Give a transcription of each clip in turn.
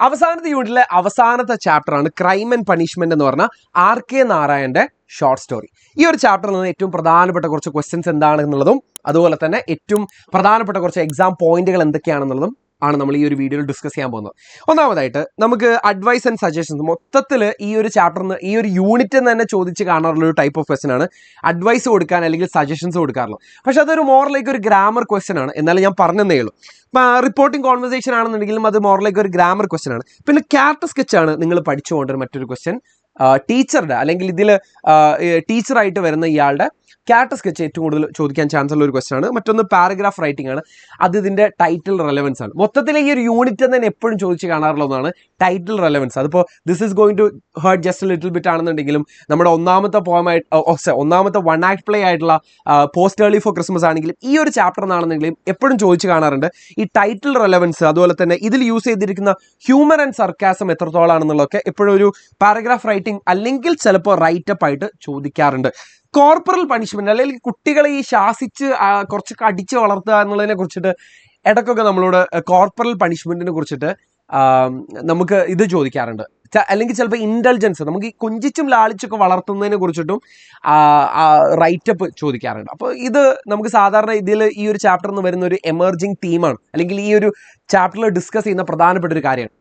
അവസാനത്തെ യൂണിറ്റിലെ അവസാനത്തെ ചാപ്റ്ററാണ് ക്രൈം ആൻഡ് പണിഷ്മെന്റ് എന്ന് പറഞ്ഞ RK നാരായണന്റെ ഷോർട്ട് സ്റ്റോറി. ഈ ഒരു ചാപ്റ്ററിൽ നിന്ന് ഏറ്റവും പ്രധാനപ്പെട്ട കുറച്ച് ക്വസ്റ്റ്യൻസ് എന്താണെന്നുള്ളതും അതുപോലെ തന്നെ ഏറ്റവും പ്രധാനപ്പെട്ട കുറച്ച് എക്സാം പോയിന്റുകൾ എന്തൊക്കെയാണെന്നുള്ളതും ആണ് നമ്മൾ ഈ ഒരു വീഡിയോയിൽ ഡിസ്കസ് ചെയ്യാൻ പോകുന്നത്. ഒന്നാമതായിട്ട് നമുക്ക് അഡ്വൈസ് ആൻഡ് സജഷൻസ്. മൊത്തത്തിൽ ഈ ഒരു ചാപ്റ്ററിന് ഈ ഒരു യൂണിറ്റ് തന്നെ ചോദിച്ച് കാണാറുള്ള ഒരു ടൈപ്പ് ഓഫ് ക്വസ്റ്റൻ ആണ് അഡ്വൈസ് കൊടുക്കാൻ അല്ലെങ്കിൽ സജഷൻസ് കൊടുക്കാറുള്ളത്. പക്ഷെ അതൊരു മോറലേക്ക് ഒരു ഗ്രാമർ ക്വസ്റ്റൻ ആണ്. എന്നാലും ഞാൻ പറഞ്ഞതേ ഉള്ളൂ. റിപ്പോർട്ടിംഗ് കോൺവെർസേഷൻ ആണെന്നുണ്ടെങ്കിലും അത് മോറലേക്ക് ഒരു ഗ്രാമർ ക്വസ്റ്റൻ ആണ്. പിന്നെ ക്യാരക്ടർ സ്കെച്ച് ആണ് നിങ്ങൾ പഠിച്ചു കൊണ്ടൊരു മറ്റൊരു ക്വസ്റ്റ്യൻ. ടീച്ചറുടെ അല്ലെങ്കിൽ ഇതിൽ ടീച്ചറായിട്ട് വരുന്ന ഇയാളുടെ ക്യാരക്ടർ സ്കെച്ച് ഏറ്റവും കൂടുതൽ ചോദിക്കാൻ ചാൻസ് ഉള്ള ഒരു ക്വസ്റ്റൻ ആണ്. മറ്റൊന്ന് പാരഗ്രാഫ് റൈറ്റിംഗ് ആണ്. അത് ഇതിന്റെ ടൈറ്റിൽ റെലവൻസ് ആണ്. മൊത്തത്തിൽ ഈ ഒരു യൂണിറ്റ് തന്നെ എപ്പോഴും ചോദിച്ച് കാണാറുള്ളതാണ് ടൈറ്റിൽ റെലവൻസ്. അതിപ്പോൾ this is going to hurt just little bit ആണെന്നുണ്ടെങ്കിലും നമ്മുടെ ഒന്നാമത്തെ വൺ ആക്ട് പ്ലേ ആയിട്ടുള്ള പോസ്റ്റ് ഏർലി ഫോർ ക്രിസ്മസ് ആണെങ്കിലും ഈ ഒരു ചാപ്റ്റർ എന്നാണെന്നെങ്കിലും എപ്പോഴും ചോദിച്ച് കാണാറുണ്ട് ഈ ടൈറ്റിൽ റെലവൻസ്. അതുപോലെ തന്നെ ഇതിൽ യൂസ് ചെയ്തിരിക്കുന്ന ഹ്യൂമർ ആൻഡ് സർക്കാസം എത്രത്തോളം ആണെന്നുള്ളതൊക്കെ എപ്പോഴും ഒരു പാരഗ്രാഫ് റൈറ്റിംഗ് അല്ലെങ്കിൽ ചിലപ്പോൾ റൈറ്റപ്പ് ആയിട്ട് ചോദിക്കാറുണ്ട്. കോർപ്പറൽ പണിഷ്മെന്റ് അല്ലെങ്കിൽ കുട്ടികളെ ഈ ശാസിച്ച് കുറച്ചൊക്കെ അടിച്ച് വളർത്തുക എന്നുള്ളതിനെ കുറിച്ചിട്ട് ഇടയ്ക്കൊക്കെ നമ്മളോട് കോർപ്പറൽ പണിഷ്മെന്റിനെ കുറിച്ചിട്ട് നമുക്ക് ഇത് ചോദിക്കാറുണ്ട്. അല്ലെങ്കിൽ ചിലപ്പോൾ ഇന്റലിജൻസ് നമുക്ക് ഈ കൊഞ്ചിച്ചും ലാളിച്ചൊക്കെ വളർത്തുന്നതിനെ കുറിച്ചിട്ടും റൈറ്റപ്പ് ചോദിക്കാറുണ്ട്. അപ്പോൾ ഇത് നമുക്ക് സാധാരണ ഇതിൽ ഈ ഒരു ചാപ്റ്ററിൽ നിന്ന് വരുന്ന ഒരു എമർജിങ് തീമാണ്, അല്ലെങ്കിൽ ഈ ഒരു ചാപ്റ്ററിൽ ഡിസ്കസ് ചെയ്യുന്ന പ്രധാനപ്പെട്ട ഒരു കാര്യമാണ്.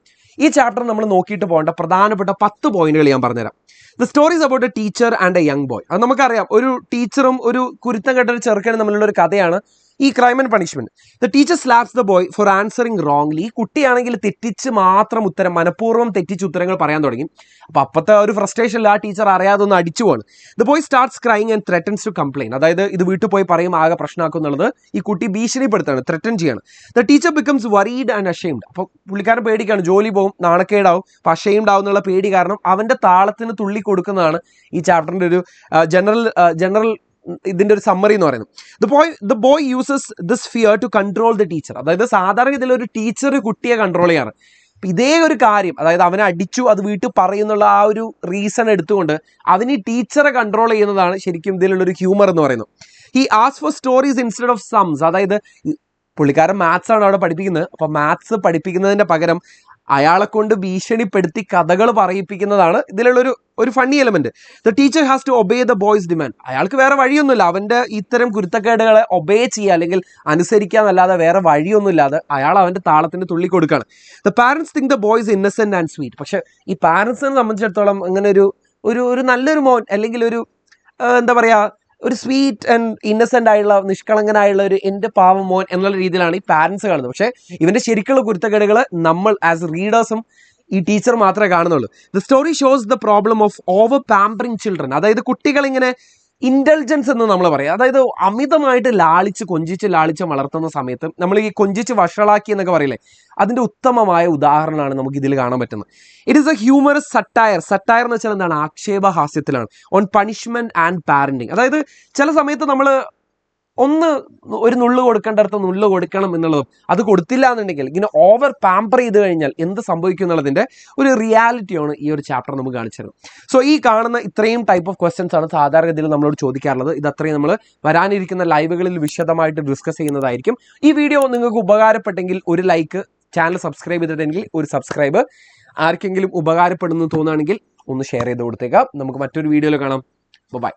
ഈ ചാപ്റ്റർ നമ്മൾ നോക്കിയിട്ട് പോകേണ്ട പ്രധാനപ്പെട്ട 10 പോയിന്റുകൾ ഞാൻ പറഞ്ഞുതരാം. The stories about A teacher and A young boy. അത് നമുക്കറിയാം, ഒരു ടീച്ചറും ഒരു കുരുത്തം കെട്ട ഒരു ചെറുക്കനും തമ്മിലുള്ള ഒരു കഥയാണ് ഈ crime and punishment. The teacher slaps the boy for answering wrongly. ഈ കുട്ടിയാണെങ്കിൽ തെറ്റിച്ച് മാത്രം ഉത്തരം, മനഃപൂർവ്വം തെറ്റിച്ച് ഉത്തരങ്ങൾ പറയാൻ തുടങ്ങി. അപ്പോൾ അപ്പോഴത്തെ ഒരു ഫ്രസ്ട്രേഷനിൽ ആ ടീച്ചർ അറിയാതെ ഒന്ന് അടിച്ചു പോവാണ്. The boy starts crying and threatens to complain. അതായത് ഇത് വീട്ടിൽ പോയി പറയും, ആകെ പ്രശ്നമാക്കും എന്നുള്ളത് ഈ കുട്ടി ഭീഷണിപ്പെടുത്താണ്, ത്രെറ്റൻ ചെയ്യാണ്. The teacher becomes worried and ashamed. അപ്പോൾ പുള്ളിക്കാരൻ പേടിക്കാണ്, ജോലി പോകും, നാണക്കേടാവും, അപ്പോൾ അഷെയിംഡ് ആവും എന്നുള്ള പേടി കാരണം അവൻ്റെ താളത്തിന് തുള്ളി കൊടുക്കുന്നതാണ് ഈ ചാപ്റ്ററിൻ്റെ ഒരു ജനറൽ ഇതിന്റെ ഒരു സമ്മറി എന്ന് പറയുന്നത്. The boy uses this fear to control the teacher. അതായത് സാധാരണ ഇതിലൊരു ടീച്ചർ കുട്ടിയെ കൺട്രോൾ ചെയ്യാറ്. ഇതേ ഒരു കാര്യം, അതായത് അവനെ അടിച്ചു അത് വീട്ടിൽ പറയുന്നുള്ള ആ ഒരു റീസൺ എടുത്തുകൊണ്ട് അവന് ഈ ടീച്ചറെ കൺട്രോൾ ചെയ്യുന്നതാണ് ശരിക്കും ഇതിലുള്ളൊരു ഹ്യൂമർ എന്ന് പറയുന്നത്. He asks for stories instead of sums. അതായത് പുള്ളിക്കാരൻ മാത്സ് ആണ് അവിടെ പഠിപ്പിക്കുന്നത്. അപ്പോൾ മാത്സ് പഠിപ്പിക്കുന്നതിന്റെ പകരം അയാളെ കൊണ്ട് ഭീഷണിപ്പെടുത്തി കഥകൾ പറയിപ്പിക്കുന്നതാണ് ഇതിലുള്ളൊരു funny element. The teacher has to obey the boy's demand. അയാൾക്ക് വേറെ വഴിയൊന്നുമില്ല, അവന്റെ ഇത്തരം കുരുത്തക്കേടുകളെ ഒബേ ചെയ്യുക അല്ലെങ്കിൽ അനുസരിക്കാന്നല്ലാതെ വേറെ വഴിയൊന്നുമില്ലാതെ അയാൾ അവന്റെ താളത്തിന് തുള്ളി കൊടുക്കുകയാണ്. The parents think the boys Innocent and sweet. പക്ഷെ ഈ പാരന്റ്സിനെ സംബന്ധിച്ചിടത്തോളം അങ്ങനെ ഒരു നല്ലൊരു മോൻ അല്ലെങ്കിൽ ഒരു എന്താ പറയാ, ഒരു സ്വീറ്റ് ആൻഡ് ഇന്നസെന്റ് ആയിട്ടുള്ള നിഷ്കളങ്കനായുള്ള ഒരു എൻ്റെ പാവം മോൻ എന്നുള്ള രീതിയിലാണ് ഈ പാരന്റ്സ് കാണുന്നത്. പക്ഷേ ഇവന്റെ ശരിക്കുള്ള കുരുത്തക്കേടുകൾ നമ്മൾ ആസ് റീഡേഴ്സും ഈ ടീച്ചർ മാത്രമേ കാണുന്നുള്ളൂ. The story shows the problem of over pampering children. അതായത് കുട്ടികളിങ്ങനെ ഇന്റലിജൻസ് എന്ന് നമ്മൾ പറയാം, അതായത് അമിതമായിട്ട് കൊഞ്ചിച്ച് ലാളിച്ച് വളർത്തുന്ന സമയത്ത് നമ്മൾ ഈ കൊഞ്ചിച്ച് വഷളാക്കി എന്നൊക്കെ പറയില്ലേ, അതിന്റെ ഉത്തമമായ ഉദാഹരണമാണ് നമുക്ക് ഇതിൽ കാണാൻ പറ്റുന്നത്. It is A humorous satire എന്ന് വെച്ചാൽ എന്താണ്, ആക്ഷേപഹാസ്യത്തിലാണ് ഓൺ പണിഷ്മെന്റ് ആൻഡ് പാരന്റിങ്. അതായത് ചില സമയത്ത് നമ്മൾ ഒരു നുള്ളു കൊടുക്കേണ്ടടുത്ത് നുള്ളു കൊടുക്കണം എന്നുള്ളതും അത് കൊടുത്തില്ല എന്നുണ്ടെങ്കിൽ ഇങ്ങനെ ഓവർ പാമ്പർ ചെയ്ത് കഴിഞ്ഞാൽ എന്ത് സംഭവിക്കും എന്നുള്ളതിന്റെ ഒരു റിയാലിറ്റിയാണ് ഈ ഒരു ചാപ്റ്റർ നമുക്ക് കാണിച്ചത്. സോ ഈ കാണുന്ന ഇത്രയും ടൈപ്പ് ഓഫ് ക്വസ്റ്റ്യൻസ് ആണ് സാധാരണഗതിയിൽ നമ്മളോട് ചോദിക്കാറുള്ളത്. ഇത് അത്രയും നമ്മൾ വരാനിരിക്കുന്ന ലൈവുകളിൽ വിശദമായിട്ട് ഡിസ്കസ് ചെയ്യുന്നതായിരിക്കും. ഈ വീഡിയോ നിങ്ങൾക്ക് ഉപകാരപ്പെട്ടെങ്കിൽ ഒരു ലൈക്ക്, ചാനൽ സബ്സ്ക്രൈബ് ചെയ്തിട്ടുണ്ടെങ്കിൽ ഒരു സബ്സ്ക്രൈബ്, ആർക്കെങ്കിലും ഉപകാരപ്പെടുന്നു തോന്നുകയാണെങ്കിൽ ഒന്ന് ഷെയർ ചെയ്ത് കൊടുത്തേക്കാം. നമുക്ക് മറ്റൊരു വീഡിയോയിൽ കാണാം. ബൈ.